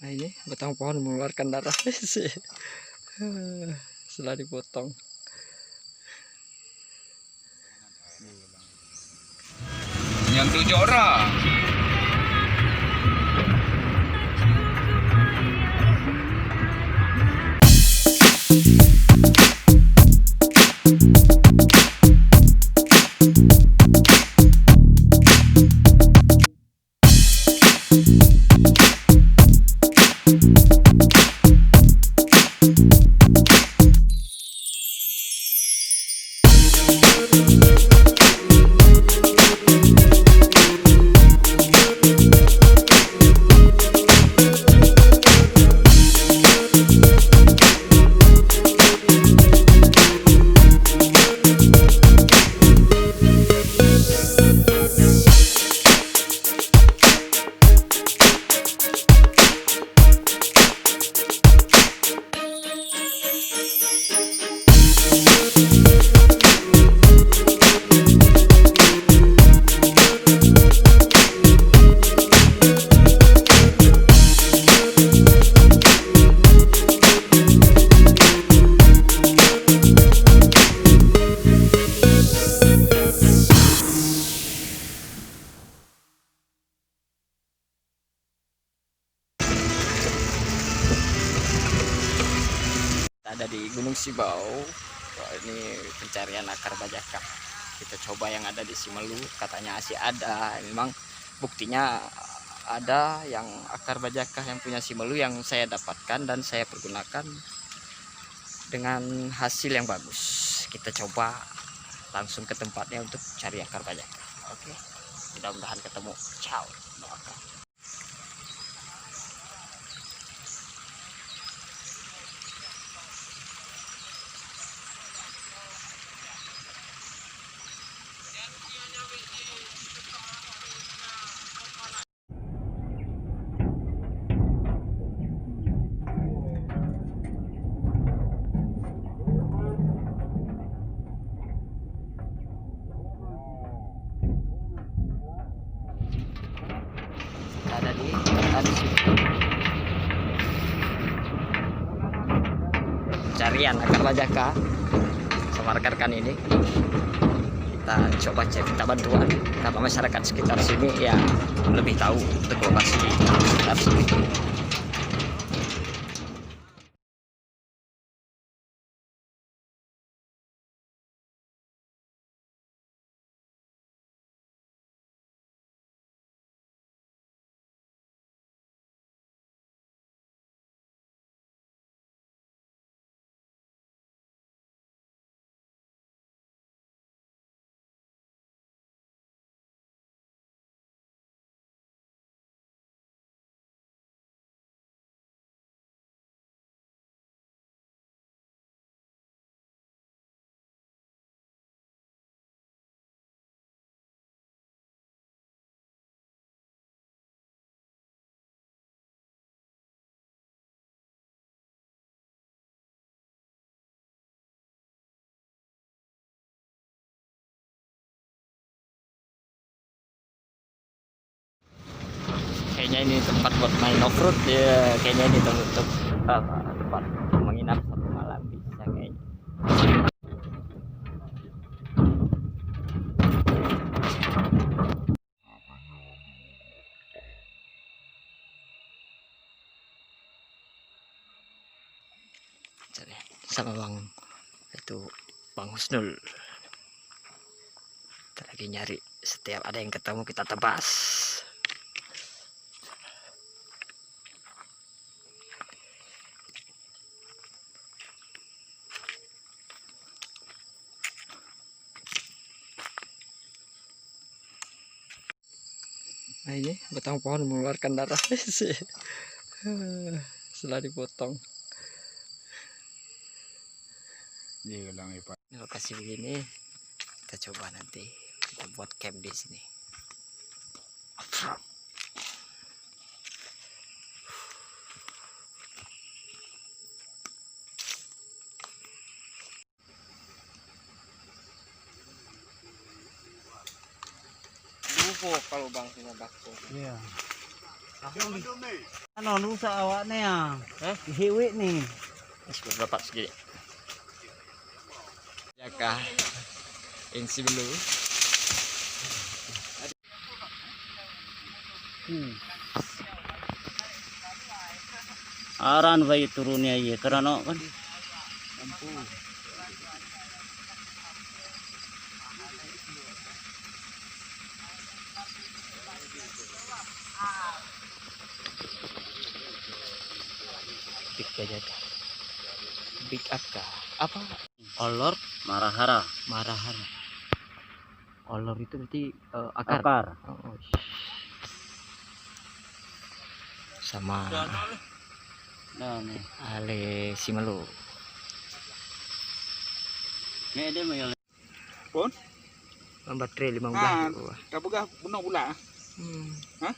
Nah ini batang pohon mengeluarkan darah sih setelah dipotong. Yang 7 orang. Ada di Gunung Sibau. Wah, ini pencarian akar bajaka. Kita coba yang ada di Simelu, katanya masih ada. Memang buktinya ada yang akar bajaka yang punya Simelu yang saya dapatkan dan saya pergunakan dengan hasil yang bagus. Kita coba langsung ke tempatnya untuk cari akar bajaka. Oke, mudah-mudahan ketemu. Ciao. Doakan. Ada di pencarian akar bajaka sama rekan-rekan ini. Kita coba cek, kita bantuan karena masyarakat sekitar sini ya lebih tahu untuk lokasi sekitar sini. Kayaknya ini tempat buat main off-road ya, kayaknya ini untuk tempat menginap satu malam bisa kayaknya. Sama Bang Husnul kita lagi nyari, setiap ada yang ketemu kita tebas. Nah ini batang pohon mengeluarkan darah sih setelah dipotong. Ini lokasi begini, kita coba nanti kita buat camp di sini. Bubuk kalau bang punya bakso. Iya. Ano nusa awak na ya? Hiwi nih. Beberapa segini. Jaka yang sebelum Aran bayi turunnya iya karena kan. Big Jaka. Big Aka. Apa? Olor marahara. Marahara. Olor itu berarti akar. Akar. Oh. Sama Nah nih. Ale Simelu. Nih dia mau yang Pun? Baterai 15. Kapag buno pula. Hmm. Ha?